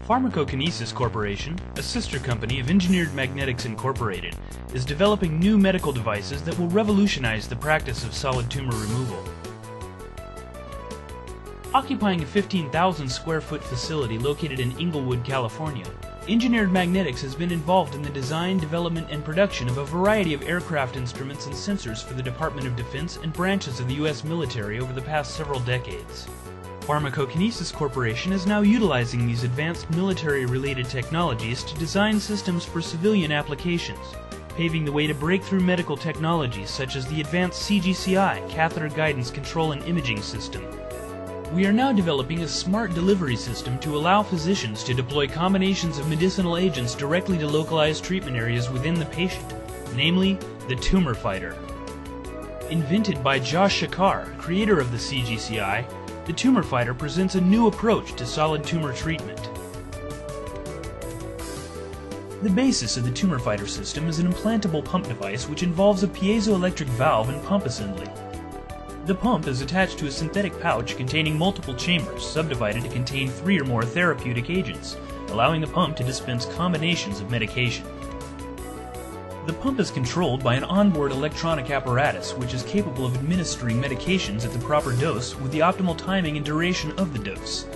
Pharmaco-Kinesis Corporation, a sister company of Engineered Magnetics Incorporated, is developing new medical devices that will revolutionize the practice of solid tumor removal. Occupying a 15,000 square foot facility located in Inglewood, California, Engineered Magnetics has been involved in the design, development, and production of a variety of aircraft instruments and sensors for the Department of Defense and branches of the U.S. military over the past several decades. Pharmaco-Kinesis Corporation is now utilizing these advanced military-related technologies to design systems for civilian applications, paving the way to breakthrough medical technologies such as the advanced CGCI, Catheter Guidance Control and Imaging System. We are now developing a smart delivery system to allow physicians to deploy combinations of medicinal agents directly to localized treatment areas within the patient, namely the Tumor Fighter. Invented by Josh Shakar, creator of the CGCI, the Tumor Fighter presents a new approach to solid tumor treatment. The basis of the Tumor Fighter system is an implantable pump device which involves a piezoelectric valve and pump assembly. The pump is attached to a synthetic pouch containing multiple chambers subdivided to contain 3 or more therapeutic agents, allowing the pump to dispense combinations of medication. The pump is controlled by an onboard electronic apparatus which is capable of administering medications at the proper dose with the optimal timing and duration of the dose.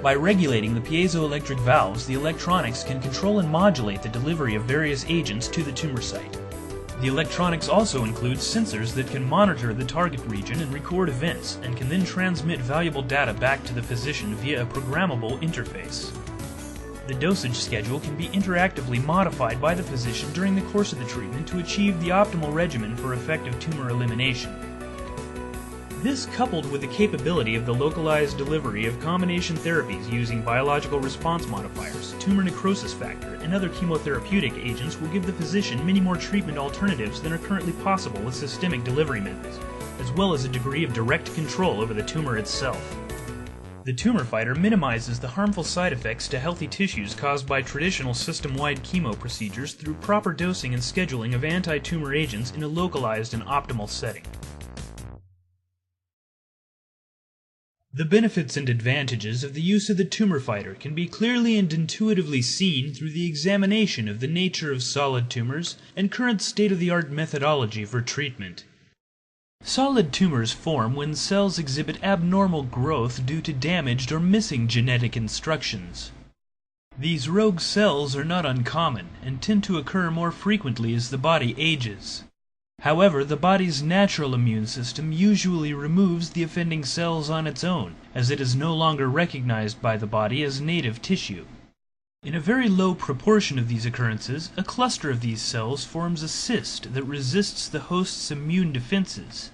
By regulating the piezoelectric valves, the electronics can control and modulate the delivery of various agents to the tumor site. The electronics also include sensors that can monitor the target region and record events, and can then transmit valuable data back to the physician via a programmable interface. The dosage schedule can be interactively modified by the physician during the course of the treatment to achieve the optimal regimen for effective tumor elimination. This, coupled with the capability of the localized delivery of combination therapies using biological response modifiers, tumor necrosis factor, and other chemotherapeutic agents, will give the physician many more treatment alternatives than are currently possible with systemic delivery methods, as well as a degree of direct control over the tumor itself. The Tumor Fighter minimizes the harmful side effects to healthy tissues caused by traditional system-wide chemo procedures through proper dosing and scheduling of anti-tumor agents in a localized and optimal setting. The benefits and advantages of the use of the Tumor Fighter can be clearly and intuitively seen through the examination of the nature of solid tumors and current state-of-the-art methodology for treatment. Solid tumors form when cells exhibit abnormal growth due to damaged or missing genetic instructions. These rogue cells are not uncommon and tend to occur more frequently as the body ages. However, the body's natural immune system usually removes the offending cells on its own, as it is no longer recognized by the body as native tissue. In a very low proportion of these occurrences, a cluster of these cells forms a cyst that resists the host's immune defenses.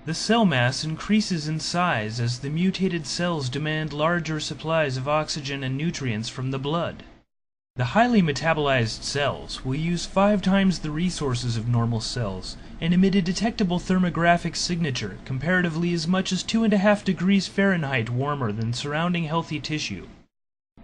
The cell mass increases in size as the mutated cells demand larger supplies of oxygen and nutrients from the blood. The highly metabolized cells will use 5 times the resources of normal cells and emit a detectable thermographic signature comparatively as much as 2.5 degrees Fahrenheit warmer than surrounding healthy tissue.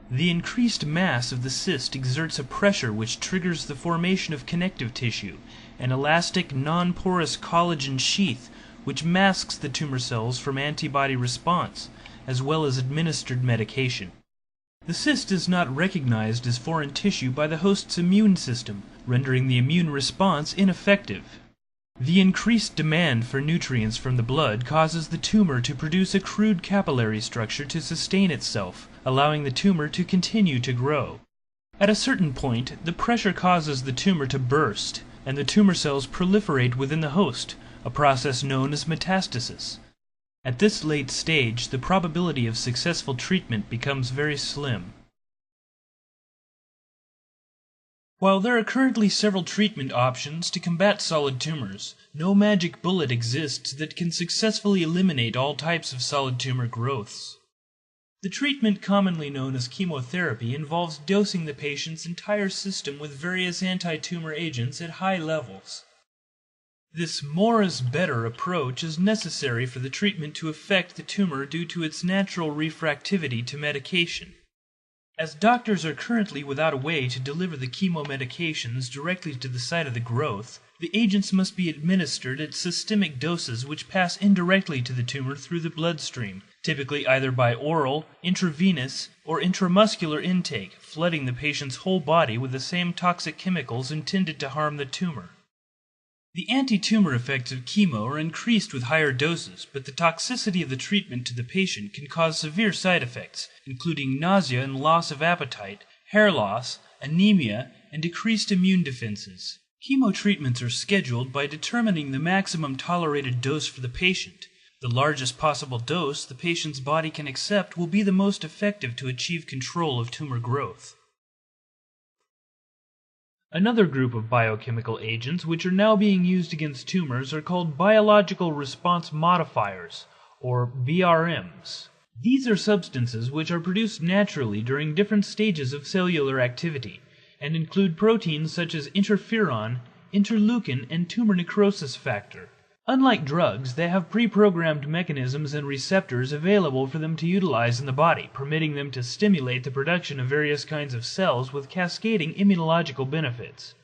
The increased mass of the cyst exerts a pressure which triggers the formation of connective tissue, an elastic, non-porous collagen sheath which masks the tumor cells from antibody response, as well as administered medication. The cyst is not recognized as foreign tissue by the host's immune system, rendering the immune response ineffective. The increased demand for nutrients from the blood causes the tumor to produce a crude capillary structure to sustain itself, allowing the tumor to continue to grow. At a certain point, the pressure causes the tumor to burst, and the tumor cells proliferate within the host, a process known as metastasis. At this late stage, the probability of successful treatment becomes very slim. While there are currently several treatment options to combat solid tumors, no magic bullet exists that can successfully eliminate all types of solid tumor growths. The treatment commonly known as chemotherapy involves dosing the patient's entire system with various anti-tumor agents at high levels. This more is better approach is necessary for the treatment to affect the tumor due to its natural refractivity to medication. As doctors are currently without a way to deliver the chemo medications directly to the site of the growth, the agents must be administered at systemic doses which pass indirectly to the tumor through the bloodstream, typically either by oral, intravenous, or intramuscular intake, flooding the patient's whole body with the same toxic chemicals intended to harm the tumor. The anti-tumor effects of chemo are increased with higher doses, but the toxicity of the treatment to the patient can cause severe side effects, including nausea and loss of appetite, hair loss, anemia, and decreased immune defenses. Chemo treatments are scheduled by determining the maximum tolerated dose for the patient. The largest possible dose the patient's body can accept will be the most effective to achieve control of tumor growth. Another group of biochemical agents which are now being used against tumors are called biological response modifiers, or BRMs. These are substances which are produced naturally during different stages of cellular activity, and include proteins such as interferon, interleukin, and tumor necrosis factor. Unlike drugs, they have pre-programmed mechanisms and receptors available for them to utilize in the body, permitting them to stimulate the production of various kinds of cells with cascading immunological benefits.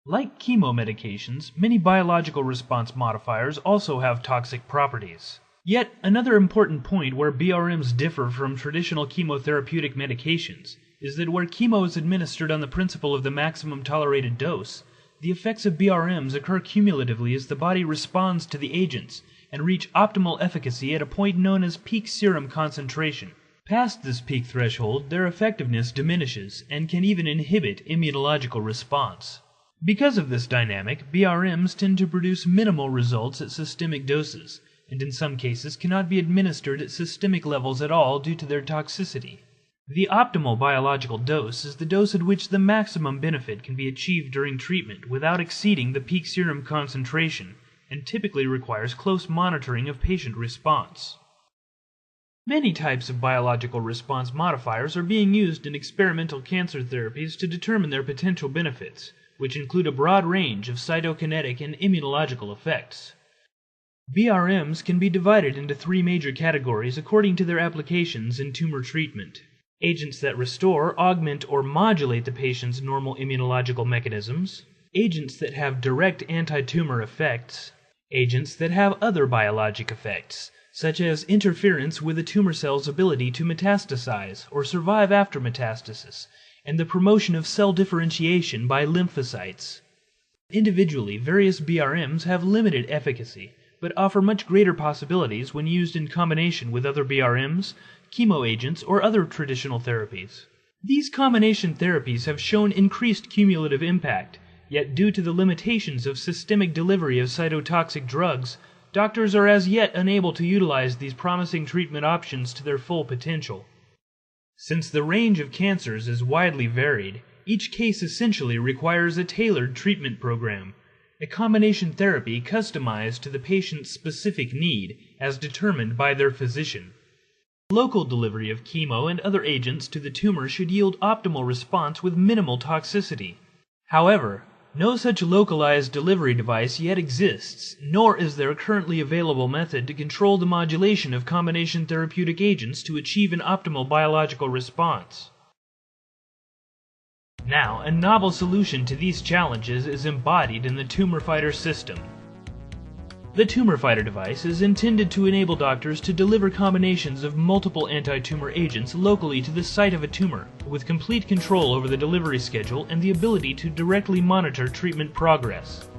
Like chemo medications, many biological response modifiers also have toxic properties. Yet, another important point where BRMs differ from traditional chemotherapeutic medications is that where chemo is administered on the principle of the maximum tolerated dose, the effects of BRMs occur cumulatively as the body responds to the agents and reach optimal efficacy at a point known as peak serum concentration. Past this peak threshold, their effectiveness diminishes and can even inhibit immunological response. Because of this dynamic, BRMs tend to produce minimal results at systemic doses, and in some cases cannot be administered at systemic levels at all due to their toxicity. The optimal biological dose is the dose at which the maximum benefit can be achieved during treatment without exceeding the peak serum concentration, and typically requires close monitoring of patient response. Many types of biological response modifiers are being used in experimental cancer therapies to determine their potential benefits, which include a broad range of cytokinetic and immunological effects. BRMs can be divided into three major categories according to their applications in tumor treatment: agents that restore, augment, or modulate the patient's normal immunological mechanisms, agents that have direct anti-tumor effects, agents that have other biologic effects, such as interference with a tumor cell's ability to metastasize or survive after metastasis, and the promotion of cell differentiation by lymphocytes. Individually, various BRMs have limited efficacy, but offer much greater possibilities when used in combination with other BRMs, chemo agents, or other traditional therapies. These combination therapies have shown increased cumulative impact, yet due to the limitations of systemic delivery of cytotoxic drugs, doctors are as yet unable to utilize these promising treatment options to their full potential. Since the range of cancers is widely varied, each case essentially requires a tailored treatment program, a combination therapy customized to the patient's specific need as determined by their physician. Local delivery of chemo and other agents to the tumor should yield optimal response with minimal toxicity. However, no such localized delivery device yet exists, nor is there a currently available method to control the modulation of combination therapeutic agents to achieve an optimal biological response. Now, a novel solution to these challenges is embodied in the Tumor Fighter system. The Tumor Fighter device is intended to enable doctors to deliver combinations of multiple anti-tumor agents locally to the site of a tumor, with complete control over the delivery schedule and the ability to directly monitor treatment progress.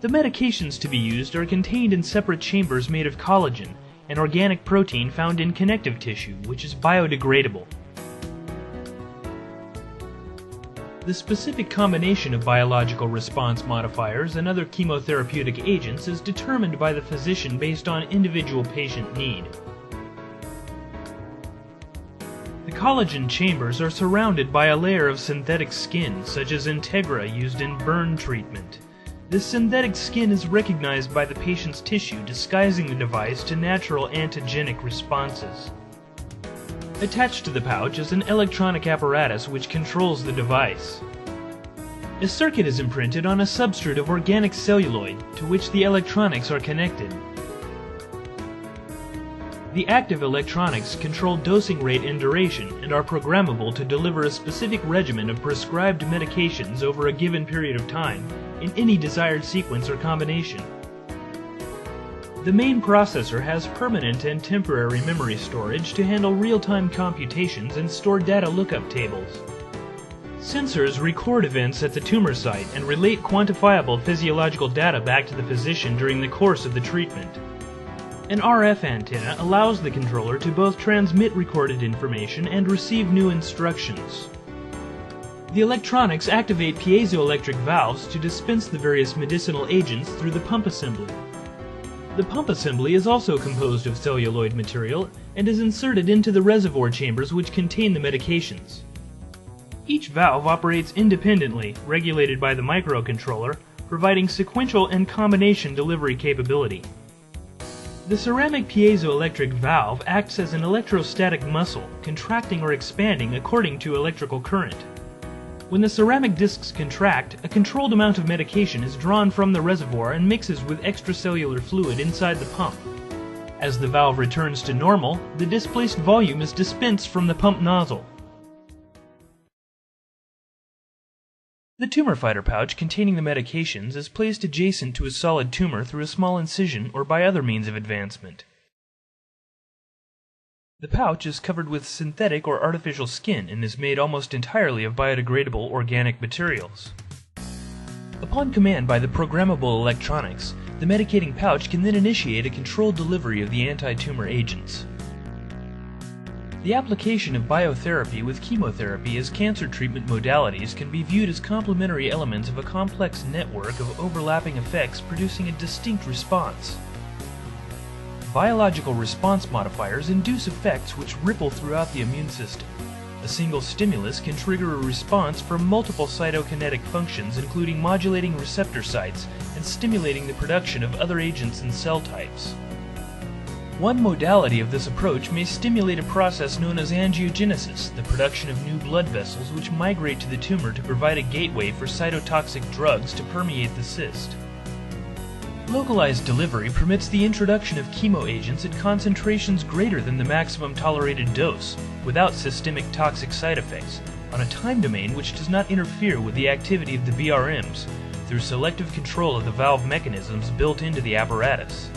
The medications to be used are contained in separate chambers made of collagen, an organic protein found in connective tissue, which is biodegradable. The specific combination of biological response modifiers and other chemotherapeutic agents is determined by the physician based on individual patient need. The collagen chambers are surrounded by a layer of synthetic skin, such as Integra used in burn treatment. This synthetic skin is recognized by the patient's tissue, disguising the device to natural antigenic responses. Attached to the pouch is an electronic apparatus which controls the device. A circuit is imprinted on a substrate of organic celluloid to which the electronics are connected. The active electronics control dosing rate and duration and are programmable to deliver a specific regimen of prescribed medications over a given period of time in any desired sequence or combination. The main processor has permanent and temporary memory storage to handle real-time computations and store data lookup tables. Sensors record events at the tumor site and relate quantifiable physiological data back to the physician during the course of the treatment. An RF antenna allows the controller to both transmit recorded information and receive new instructions. The electronics activate piezoelectric valves to dispense the various medicinal agents through the pump assembly. The pump assembly is also composed of celluloid material and is inserted into the reservoir chambers which contain the medications. Each valve operates independently, regulated by the microcontroller, providing sequential and combination delivery capability. The ceramic piezoelectric valve acts as an electrostatic muscle, contracting or expanding according to electrical current. When the ceramic discs contract, a controlled amount of medication is drawn from the reservoir and mixes with extracellular fluid inside the pump. As the valve returns to normal, the displaced volume is dispensed from the pump nozzle. The Tumor Fighter pouch containing the medications is placed adjacent to a solid tumor through a small incision or by other means of advancement. The pouch is covered with synthetic or artificial skin and is made almost entirely of biodegradable organic materials. Upon command by the programmable electronics, the medicating pouch can then initiate a controlled delivery of the anti-tumor agents. The application of biotherapy with chemotherapy as cancer treatment modalities can be viewed as complementary elements of a complex network of overlapping effects producing a distinct response. Biological response modifiers induce effects which ripple throughout the immune system. A single stimulus can trigger a response from multiple cytokinetic functions, including modulating receptor sites and stimulating the production of other agents and cell types. One modality of this approach may stimulate a process known as angiogenesis, the production of new blood vessels which migrate to the tumor to provide a gateway for cytotoxic drugs to permeate the cyst. Localized delivery permits the introduction of chemo agents at concentrations greater than the maximum tolerated dose, without systemic toxic side effects, on a time domain which does not interfere with the activity of the BRMs, through selective control of the valve mechanisms built into the apparatus.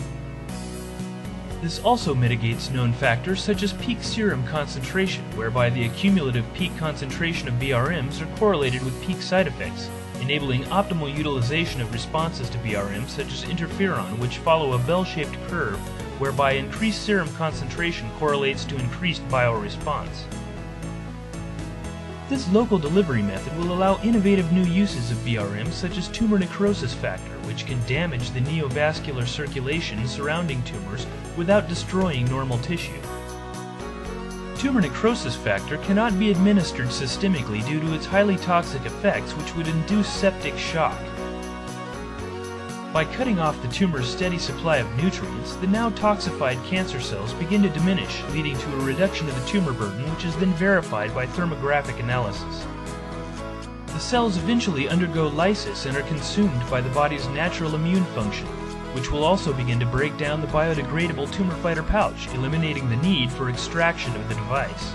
This also mitigates known factors such as peak serum concentration, whereby the accumulative peak concentration of BRMs are correlated with peak side effects, enabling optimal utilization of responses to BRMs such as interferon, which follow a bell-shaped curve, whereby increased serum concentration correlates to increased bioresponse. This local delivery method will allow innovative new uses of BRMs such as tumor necrosis factor, which can damage the neovascular circulation surrounding tumors without destroying normal tissue. Tumor necrosis factor cannot be administered systemically due to its highly toxic effects, which would induce septic shock. By cutting off the tumor's steady supply of nutrients, the now toxified cancer cells begin to diminish, leading to a reduction of the tumor burden, which is then verified by thermographic analysis. The cells eventually undergo lysis and are consumed by the body's natural immune function, which will also begin to break down the biodegradable Tumor Fighter pouch, eliminating the need for extraction of the device.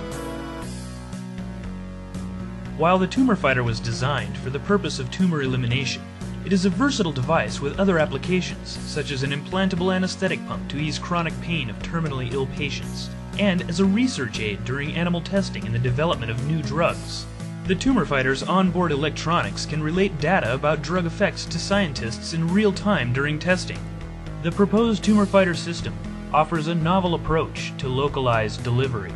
While the Tumor Fighter was designed for the purpose of tumor elimination, it is a versatile device with other applications, such as an implantable anesthetic pump to ease chronic pain of terminally ill patients, and as a research aid during animal testing and the development of new drugs. The Tumor Fighter's onboard electronics can relate data about drug effects to scientists in real time during testing. The proposed Tumor Fighter system offers a novel approach to localized delivery.